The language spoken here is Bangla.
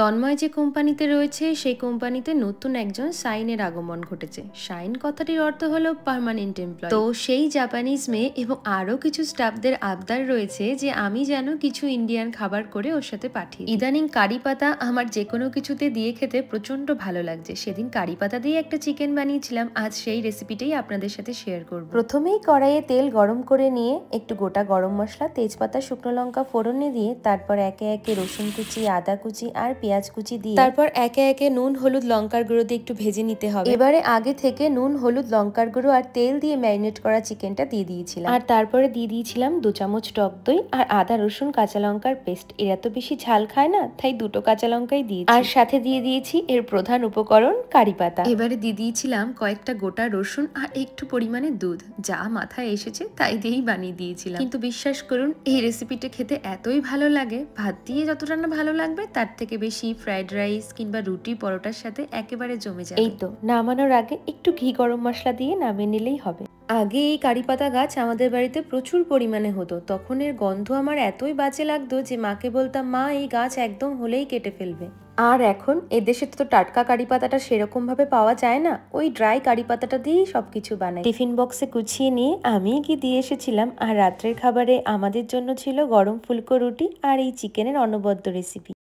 তন্ময় যে কোম্পানিতে রয়েছে সেই কোম্পানিতে নতুন একজন সাইনের আগমন ঘটেছে। সাইন কথাটির অর্থ হলো পার্মানেন্ট এমপ্লয়ি। তো সেই জাপানিজ মেয়ে এবং আরো কিছু স্টাফদের আবদার রয়েছে যে আমি যেন কিছু ইন্ডিয়ান খাবার করে ওর সাথে পাঠিয়ে। ইদানিং কারি পাতা আমার যে কোনো কিছুতে দিয়ে খেতে প্রচন্ড ভালো লাগছে। সেদিন কারি পাতা দিয়ে একটা চিকেন বানিয়েছিলাম, আজ সেই রেসিপিটাই আপনাদের সাথে শেয়ার করব। প্রথমেই কড়াইয়ে তেল গরম করে নিয়ে একটু গোটা গরম মশলা, তেজপাতা, শুকনো লঙ্কা ফোড়নে দিয়ে তারপর একে একে রসুন কুচি, আদা কুচি আর পেঁয়াজ কুচি দিয়ে তারপর একে একে নুন, হলুদ, লঙ্কার গুঁড়ো দিয়ে একটু ভেজে নিতে হবে। এবারে আগে থেকে নুন, হলুদ, লঙ্কার গুঁড়ো আর তেল দিয়ে ম্যারিনেট করা চিকেনটা দিয়ে দিয়েছিলাম। আর তারপরে দিয়ে দিয়েছিলাম 2 চামচ টক দই আর আদা, রসুন, কাঁচা লঙ্কার পেস্ট। এরা তো বেশি ঝাল খায় না, তাই 2টো কাঁচা লঙ্কাই দিয়েছি। আর সাথে দিয়ে দিয়েছি এর প্রধান উপকরণ কারি পাতা। এবারে দিয়ে দিয়েছিলাম কয়েকটা গোটা রসুন আর একটু পরিমাণে দুধ। যা মাথায় এসেছে তাই দিয়েই বানিয়ে দিয়েছিলাম। কিন্তু বিশ্বাস করুন, এই রেসিপিটা খেতে এতই ভালো লাগে, ভাত দিয়ে যতটা না ভালো লাগবে তার থেকে বেশি ফ্রাইড রাইস কিংবা রুটি পরোটার সাথে একেবারে জমে যায়। এই তো নামানোর আগে একটু ঘি গরম মশলা দিয়ে নামিয়ে নিলেই হবে। আগে এই কারি পাতা গাছ আমাদের বাড়িতে প্রচুর পরিমাণে হতো। তখন এর গন্ধ আমার এতই বাজে লাগতো যে মাকে বলতাম, মা এই গাছ একদম হলেই কেটে ফেলবে। আর এখন এদেশে তো টাটকা কারি পাতাটা সেরকম ভাবে পাওয়া যায় না, ওই ড্রাই কারি পাতাটা দিয়েই সবকিছু বানাই। টিফিন বক্সে গুছিয়ে নিয়ে আমি কি দিয়ে এসেছিলাম। আর রাত্রের খাবারে আমাদের জন্য ছিল গরম ফুলকো রুটি আর এই চিকেনের অনবদ্য রেসিপি।